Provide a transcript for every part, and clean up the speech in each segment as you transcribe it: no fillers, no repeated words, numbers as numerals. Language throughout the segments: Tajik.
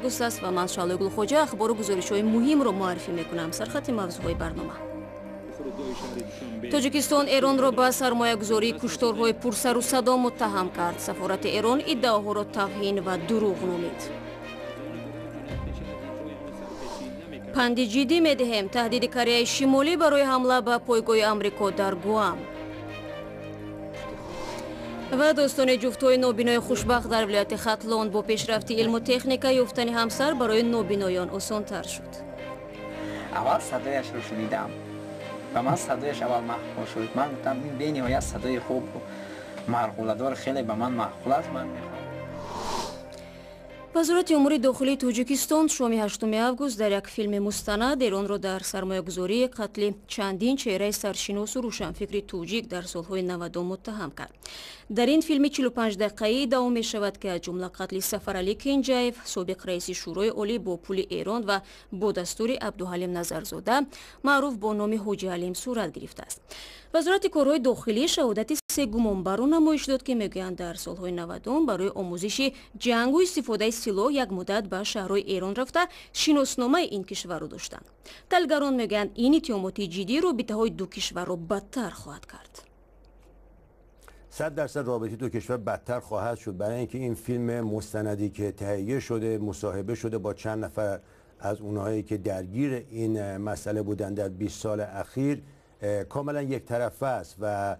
август است و من شالوگل خوجا اخبار و گزارش‌های مهم رو معرفی میکنم. سرخط موضوعهای برنامه. توجیکستان ایران را با سرمایه‌گذاری کشتارهای پرسر و صدا متهم کرد. سفارت ایران ادعاها را توهین و دروغ نامید. پند جدی می‌دهیم تهدید کره شمالی برای حمله به پایگاه آمریکا در گوام. و داستان جفت‌های نابینای خوشبخت در ولایت ختلان با پیشرفت علم و تکنیک یافتن همسر برای نابینایان آسان‌تر شد. اول صدایش رو شنیدم و من صدایش اول محبوب شد. من گفتم این بین‌نهایت صدای خوب و معقوله‌دار خیلی به من معقول است. من وزارت امور داخلی توجیکستان شام 8 август در یک فیلم مستند ایران را در سرمایه‌گذاری قتل چندین چهره سرشناس و روشنفکر توجیک در سالهای 90 متهم کرد. در این فیلم 45 دقیقه‌ای دوام می‌شود که از جمله قتل سفرعلی کنجاєв، سابق رئیس شورای عالی با پول ایران و با دستور عبدالحلیم نظرزاده معروف با نام حاجی حلیم صورت گرفته است. وزارت کارهای داخلی شهادت سه گمانبر را نمایش داد که میگویند در سالهای 90 برای آموزش جنگ و استفاده سلاح یک مدت به شهرهای ایران رفته شناسنامه این کشور را داشتند. تحلیلگران میگویند این اتهامات جدی رابطه‌های دو کشور را بدتر خواهد کرد. 100% رابطه دو کشور بدتر خواهد شد، برای اینکه این فیلم مستندی که تهیه شده مصاحبه شده با چند نفر از اونهایی که درگیر این مسئله بودند در 20 سال اخیر کاملا یک طرفه است و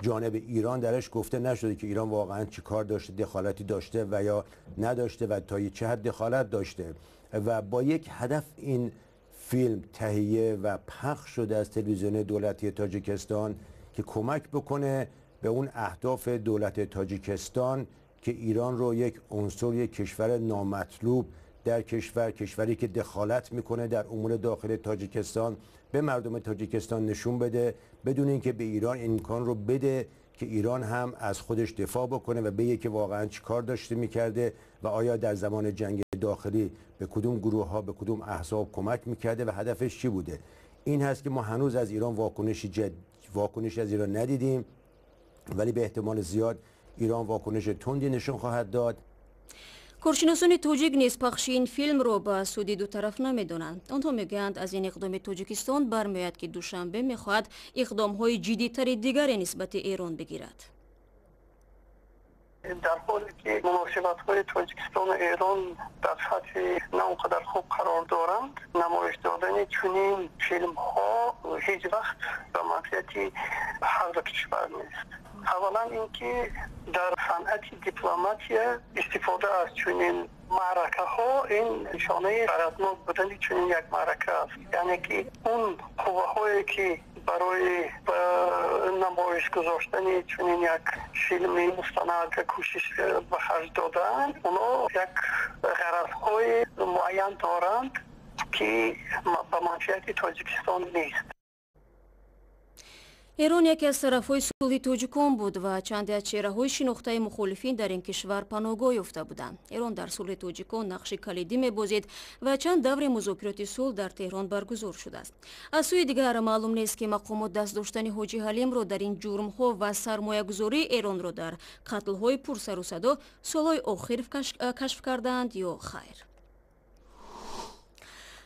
جانب ایران درش گفته نشده که ایران واقعا چی کار داشته، دخالتی داشته و یا نداشته و تا چه حد دخالت داشته و با یک هدف این فیلم تهیه و پخش شده از تلویزیون دولتی تاجیکستان که کمک بکنه به اون اهداف دولت تاجیکستان که ایران رو یک عنصر، یک کشور نامطلوب در کشوری که دخالت میکنه در امور داخل تاجیکستان به مردم تاجیکستان نشون بده، بدون اینکه به ایران امکان رو بده که ایران هم از خودش دفاع بکنه و بگه که واقعا چی کار داشته میکرده و آیا در زمان جنگ داخلی به کدوم گروه ها به کدوم احزاب کمک میکرده و هدفش چی بوده. این هست که ما هنوز از ایران واکنشی از ایران ندیدیم، ولی به احتمال زیاد ایران واکنش تندی نشون خواهد داد. کارشناسان توجیک نیز پخش این فیلم را به سودی دو طرف نمیدانند. آنها میگویند از این اقدام تاجیکستان برمیآید که دوشنبه میخواهد اقدام‌های جدی‌تری دیگری نسبت ایران بگیرد. در حالی که مناسبت‌های تاجیکستان و ایران در سطح نه اونقدر خوب قرار دارند، نمایش دادن چنین فیلم‌ها هیچ وقت به منفعت هر دو کشور نیست. اولا اینکه در صنعت دیپلماتی استفاده از چنین معرکه ها این نشانه غرضناک بودن چنین یک معرکه است، یعنی که اون قوه هایی که برای نمایش گذاشتن چنین یک فیلم مستند کوشش به خرج دادن، اونا یک غرض معین دارند که به منفعت تاجیکستان نیست. ایران یکی از طرف‌های صلح توجیکان بود و چندی از چهره‌های شناخته مخالفین در این کشور پناهگاه یافته بودند. ایران در صلح توجیکان نقش کلیدی می‌بازید و چند دور مذاکرات صلح در تهران برگزار شده است. از سوی دیگر معلوم نیست که مقامات دست داشتن حاجی حلیم را در این جرم‌ها و سرمایه‌گذاری ایران را در قتل‌های پرسر و صدا سال‌های آخر کشف کردند یا خیر.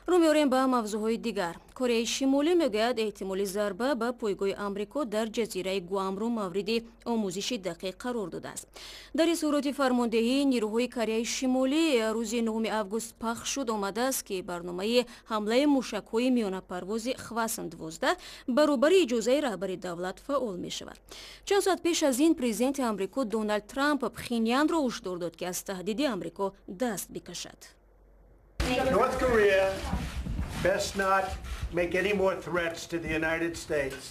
رو میاریم به موضوعهای دیگر. کره شمالی میگوید احتمال ضربه به پایگاه آمریکا در جزیره گوام را مورد آموزش دقیق قرار داده است. در اظهارات فرماندهی نیروهای کره شمالی روز 9 август پخش شد آمده است که برنامه حمله موشک‌های میانه پرواز خواسن 12 برابر اجازه رهبر دولت فعال می شود. چند ساعت پیش از این پرزیدنت آمریکا دونالد ترامپ پخینیان را هشدار داد که از تهدید آمریکا دست بکشد. North Korea best not make any more threats to the United States.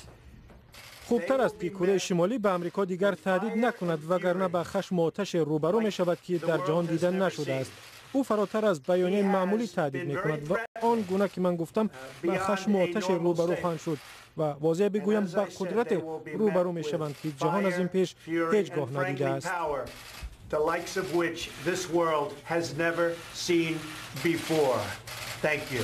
خوبتر است که کره شمالی به آمریکا دیگر تهدید نکند وگرنه به خشم و آتش روبرو می شود که در جهان دیدن نشده است. او فراتر از بیانیه معمولی تهدید می کند و آن گونه که من گفتم به خشم و آتش روبرو خواهند شد و واضح بگویم با قدرت روبرو می شوند که جهان از این پیش هیچگاه ندیده است. The likes of which this world has never seen before. Thank you.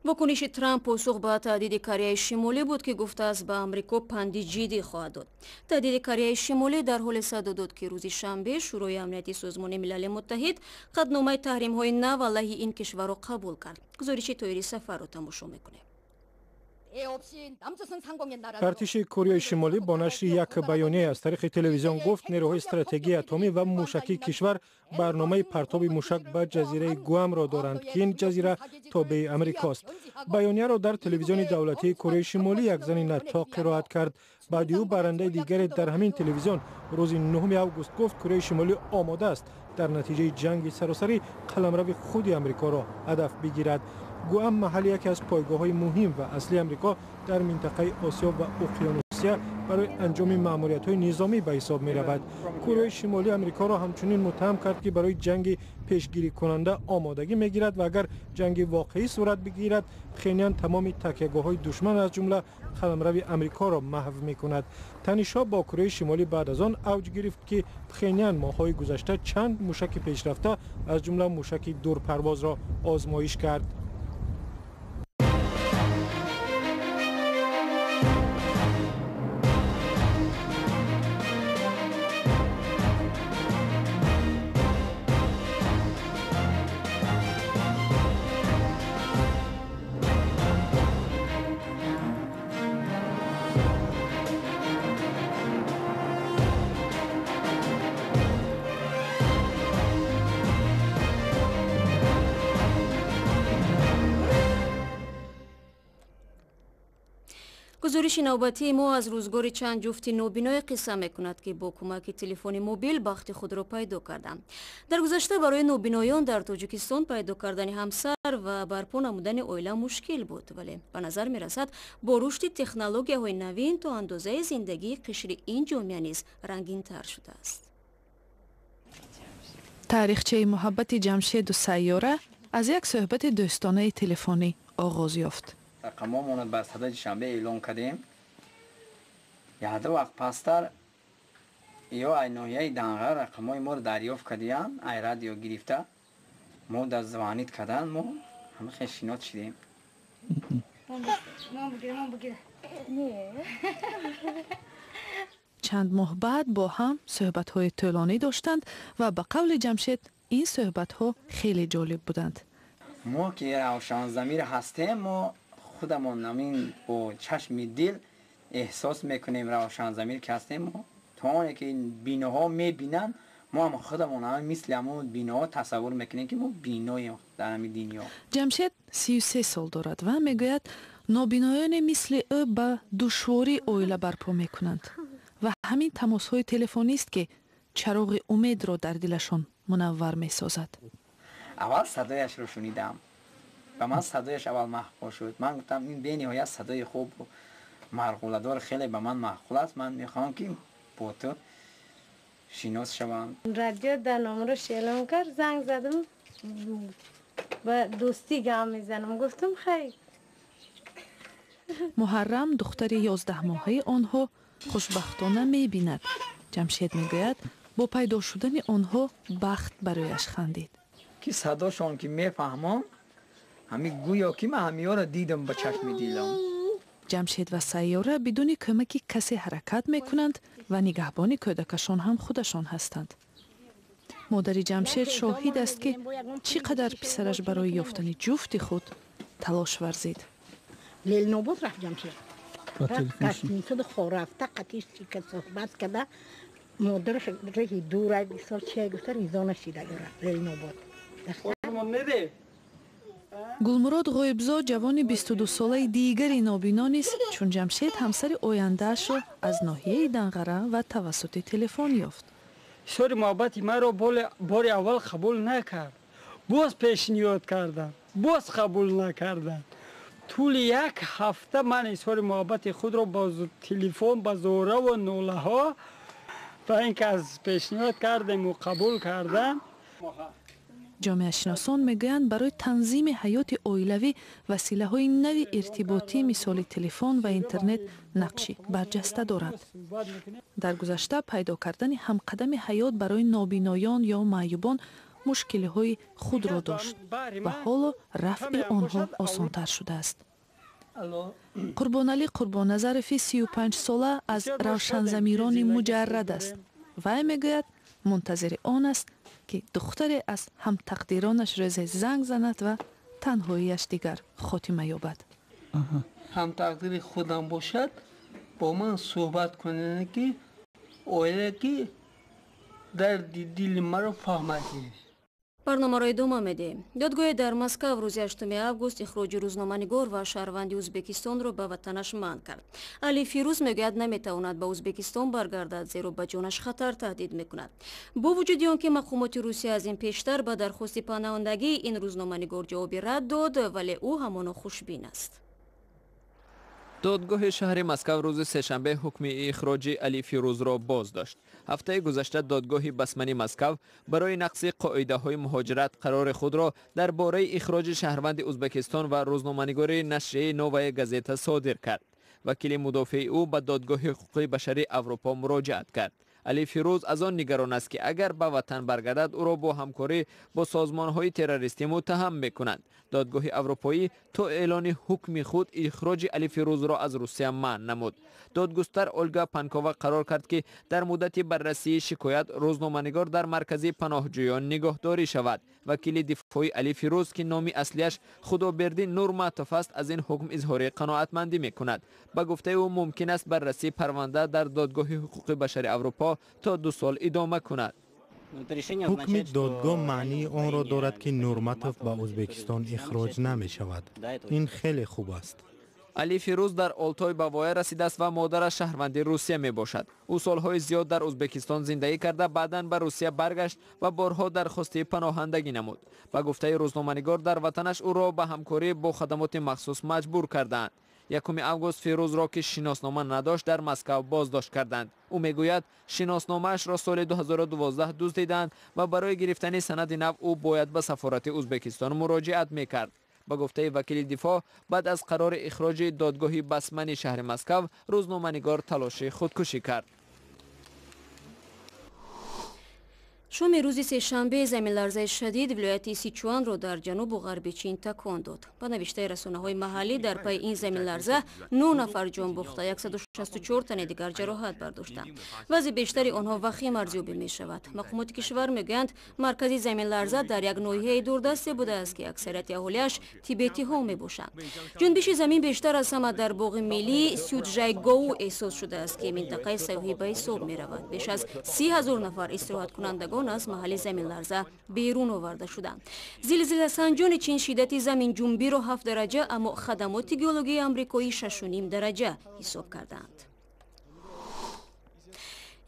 واکنش ترامپ پاسخ به تهدید کره شمالی بود که گفته است به آمریکا پند جدی خواهد داد. تهدید کره شمالی در حال صدا داد که روز شنبه شورای امنیتی سازمان ملل متحد قطعنامه تحریم‌های نو علیه این کشور را قبول کرد. گزارش تویری سفر را تماشا می‌کنیم. ارتش کره شمالی با نشر یک بیانیه از طریق تلویزیون گفت نیروهای استراتژی اتمی و موشکی کشور برنامه پرتاب موشک به جزیره گوام را دارند که این جزیره تابع امریکاست. بیانیه را در تلویزیون دولتی کره شمالی یک زن نطاق قرائت کرد. بعد او برنده دیگری در همین تلویزیون روز 9 آگوست گفت کره شمالی آماده است در نتیجه جنگ سراسری قلمرو خود امریکا را هدف بگیرد. گوام محل یکی از پایگاه‌های مهم و اصلی امریکا در منطقه آسیا و اقیانوسیه برای انجام مأموریت‌های نظامی به حساب می‌رود. کره شمالی امریکا را همچنین متهم کرد که برای جنگ پیشگیری کننده آمادگی می‌گیرد و اگر جنگ واقعی صورت بگیرد پخینیان تمام تکیه‌گاه‌های دشمن از جمله قلمرو امریکا را محو می‌کند. تنش‌ها با کره شمالی بعد از آن اوج گرفت که پخینیان ماه‌های گذشته چند موشک پیشرفته از جمله موشک دورپرواز را آزمایش کرد. گزارش نوبتی ما از روزگار چند جفت نابینای قصه میکند که با کمک تلفن موبیل بخت خود را پیدا کردند. در گذشته برای نابینایان در تاجیکستان پیدا کردن همسر و برپا نمودن عائله مشکل بود، ولی به نظر میرسد با رشد تکنولوژی‌های نوین تا اندازه زندگی قشر این جامعه نیز رنگین تر شده است. تاریخچه محبت جمشید و سیاره از یک صحبت دوستانه تلفنی آغاز یافت. رقمامون بر صدای شنبه اعلام کردیم. یه وقت پستر یا اینویه دنغر رقمای ما رو دریافت کردیم، ای رادیو گرفته ما در زبانیت کردن ما همه خشینات شدیم. چند ماه بعد با هم صحبت‌های طولانی داشتند و به قول جمشید این صحبت‌ها خیلی جالب بودند. ما که روشن ضمیر هستیم ما خودمون همین با چشم دل احساس میکنیم روشن ضمیر که هستیم ما تا که این بیناها میبینن ما هم خودمون هم مثل همون بیناها تصور میکنیم که ما بیناییم در همین دنیا. جمشید 33 سال دارد و میگوید نابینایان مثل او به دشواری عائله برپا میکنند و همین تماس‌های تلفنی است که چراغ امید را در دلشان منور میسازد. اول صدایش رو شنیدم و من صدایش اول محبوب شد. من گفتم این به نهایت صدای خوب و مرغوله‌دار خیلی به من محبوب است. من میخوام که با تو شناس شوم. رادیو در نمرش اعلام کرد، زنگ زدم و دوستی گام میزنم، گفتم خیر. محرم دختر 11 ماهه آنها خوشبختانه میبیند. جمشید میگوید با پیدا شدن آنها بخت برایش خندید. که صداشون که میفهمم همین گویا که من همی‌ها را دیدم با چشم دلم. جمشید و سیاره بدون کمک کسی حرکت میکنند و نگهبان کودکشان هم خودشان هستند. مادر جمشید شاهد است که چقدر پسرش برای یافتن جفت خود تلاش ورزید. لیل نوبت رفت جمشید. رفت میشد خور رفته قطیش که صحبت کرده مادرش رهی دور 20 سال چه گفته ریزا نشیده رفت لیل نوبت. گلمراد غایبزا جوان 22 ساله دیگری نابینا نیست چون جمشید همسر آینده‌اش را از ناحیه دنغره و توسط تلفن یافت. شور محبت مرا بار اول قبول نکرد. باز پیشنهاد کردم. باز قبول نکردم. طول یک هفته من اظهار محبت خود را با تلفن با زوره و نوله ها تا اینکه از پیشنهاد کردم و قبول کردم. جامعه شناسان میگویند برای تنظیم حیات عائلوی وسیله‌های نوی ارتباطی مثل تلفن و اینترنت نقشی برجسته دارند. در گذشته پیدا کردن همقدم حیات برای نابینایان یا معیوبان мушкилиҳои худро дошт ва ҳоло рафъи онҳо осонтар шудааст. Қурбоналӣ Қурбонназарови 35 сола аз равшанзамирони муҷаррад аст. вай мегӯяд мунтазири он аст ки духтаре аз ҳамтақдиронаш рӯзе занг занад ва танҳоияш дигар хотима ёбад. ҳамтақдири худам бошад, бо ман суҳбат кунад ки оила ки дарди дили маро фаҳмадӣ. барномаро идома медиҳем. додгоҳе дар Москав рӯзи 8 август ихроҷи рӯзноманигор ва шаҳрванди Ӯзбекистонро ба ватанаш манъ кард. Али Фирӯз мегӯяд наметавонад ба Ӯзбекистон баргардад, зеро ба ҷонаш хатар таҳдид мекунад. бо вуҷуди он ки мақомоти Русия аз ин пештар ба дархости панаҳондагии ин рӯзноманигор ҷавоби рад дод, вале ӯ ҳамоно хушбин аст. додгоҳи шаҳри Москав рӯзи сешанбе ҳукми ихроҷи Али Фирӯзро боз дошт. ҳафтаи гузашта додгоҳи басмани Москав барои нақси қоидаҳои муҳоҷират қарори худро дар бораи ихроҷи шаҳрванди Ӯзбекистон ва рӯзноманигори нашрияи Новая газета содир кард. вакили мудофии ӯ ба додгоҳи ҳуқуқи башарии Аврупо муроҷиат кард. Али Фирӯз аз он нигарон аст ки агар ба ватан баргардад, ӯро бо ҳамкорӣ бо созмонҳои террористӣ муттаҳам мекунанд. додгоҳи аврупоӣ то эълони ҳукми худ ихроҷи Али Фирӯзро аз Русия манъ намуд. додгустар Ольга Панкова қарор кард ки дар муддати баррасии шикоят рӯзноманигор дар маркази паноҳҷӯён нигоҳдорӣ шавад. вакили дифои Али Фирӯз ки номи аслиаш Худоберди Нурматов аст, аз ин ҳукм изҳори қаноатмандӣ мекунад. ба гуфтаи ӯ мумкин аст баррасии парванда дар додгоҳи ҳуқуқи башари Аврупо то 2 сол идома кунад. ҳукми додгоҳ маънии онро дорад ки Нурматов ба Ӯзбекистон ихроҷ намешавад. ин хеле хуб аст. Али Фирӯз дар Олтой ба воя расидааст ва модараш шаҳрванди Русия мебошад. ӯ солҳои зиёд дар Ӯзбекистон зиндагӣ карда, баъдан ба Русия баргашт ва борҳо дархости паноҳандагӣ намуд. ба гуфтаи рӯзноманигор, дар ватанаш ӯро ба ҳамкорӣ бо хадамоти махсус маҷбур кардаанд. 1 август Фирӯзро ки шиноснома надошт, дар Москав боздошт карданд. ӯ мегӯяд шиносномаашро соли 2012 дуздиданд ва барои гирифтани санади нав ӯ бояд ба сафорати Ӯзбекистон муроҷиат мекард. ба гуфтаи вакили дифоъ, баъд аз қарори ихроҷи додгоҳи басмани шаҳри Москав, рӯзноманигор талоши худкушӣ кард. шоми рӯзи сешанбе заминларзаи шадид вилояти Сичуанро дар ҷанубу ғарби Чин такон дод. ба навиштаи расонаҳои маҳаллӣ, дар пайи ин заминларза 9 нафар ҷон бохта, 164 тани дигар ҷароҳат бардоштанд. вазъи бештари онҳо вахим арзёбӣ мешавад. мақомоти кишвар мегӯянд, маркази заминларза дар як ноҳияи дурдасте будааст ки аксарияти аҳолиаш тибетиҳо мебошанд. ҷунбиши замин бештар аз ҳама дар боғи миллии Сюджайгоу эҳсос шудааст ки минтақаи сайёҳӣ ба ҳисоб меравад. беш аз 30 000 нафар истироҳаткунандагон аз маҳалли заминларза берун оварда шуданд. зилзиласанҷони Чин шиддати заминҷунбиро 7 дараҷа, аммо хадамоти геологии амрикоӣ 6.5 дараҷа ҳисоб карданд.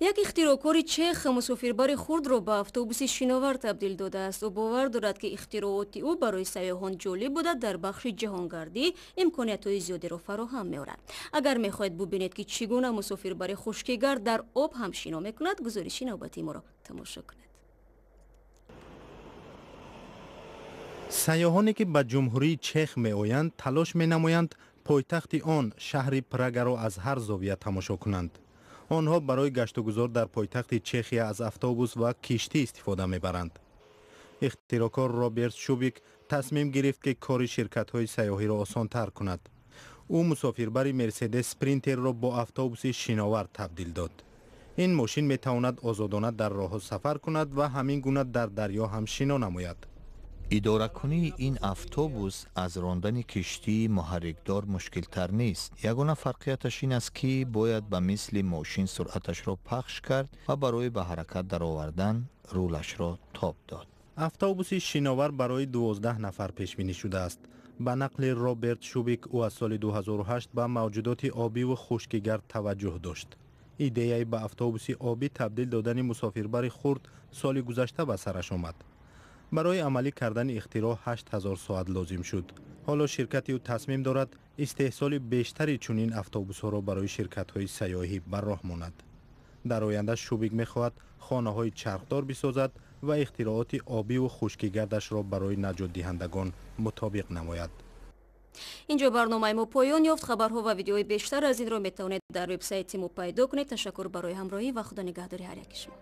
як ихтироъкори чех мусофирбари хурдро ба автобуси шиновар табдил додааст. ӯ бовар дорад ки ихтирооти ӯ барои сайёҳон ҷолиб буда, дар бахши ҷаҳонгардӣ имкониятҳои зиёдеро фароҳам меорад. агар мехоҳед бубинед ки чӣ гуна мусофирбари хушкигард дар об ҳам шино мекунад, гузориши навбатии моро тамошо кунед. сайёҳоне ки ба ҷумҳурии Чех меоянд, талош менамоянд пойтахти он шаҳри Прагаро аз ҳар зовия тамошо кунанд. онҳо барои гаштугузор дар пойтахти Чехия аз автобус ва киштӣ истифода мебаранд. ихтироъкор Роберт Шубик тасмим гирифт ки кори ширкатҳои сайёҳиро осонтар кунад. ӯ мусофирбари Мерседес Спринтерро бо автобуси шиновар табдил дод. ин мошин метавонад озодона дар роҳҳо сафар кунад ва ҳамин гуна дар дарьё ҳам шино намояд. идоракунии ин автобус аз рондани киштии муҳаррикдор мушкилтар нест. ягона фарқияташ ин аст ки бояд ба мисли мошин суръаташро пахш кард ва барои ба ҳаракат даровардан рулашро тоб дод. автобуси шиновар барои 12 нафар пешбинӣ шудааст. ба нақли Роберт Шубик, ӯ аз соли 2008 ба мавҷудоти обиву хушкигард таваҷҷӯҳ дошт. идеяи ба автобуси обӣ табдил додани мусофирбари хурд соли гузашта ба сараш омад. барои амалӣ кардани ихтироъ 8000 соат лозим шуд. ҳоло ширкати ӯ тасмим дорад истеҳсоли бештари чунин автобусҳоро барои ширкатҳои сайёҳӣ бар роҳ монад. дар оянда Шубик мехоҳад хонаҳои чархдор бисозад ва ихтироъоти обиву хушкигардашро барои наҷотдиҳандагон мутобиқ намояд. инҷо барномаи мо поён ёфт. хабарҳо ва видеои бештар аз инро метавонед дар вебсайти мо пайдо кунед. ташаккур барои ҳамроҳӣ ва худо нигаҳдори ҳар яки шумо.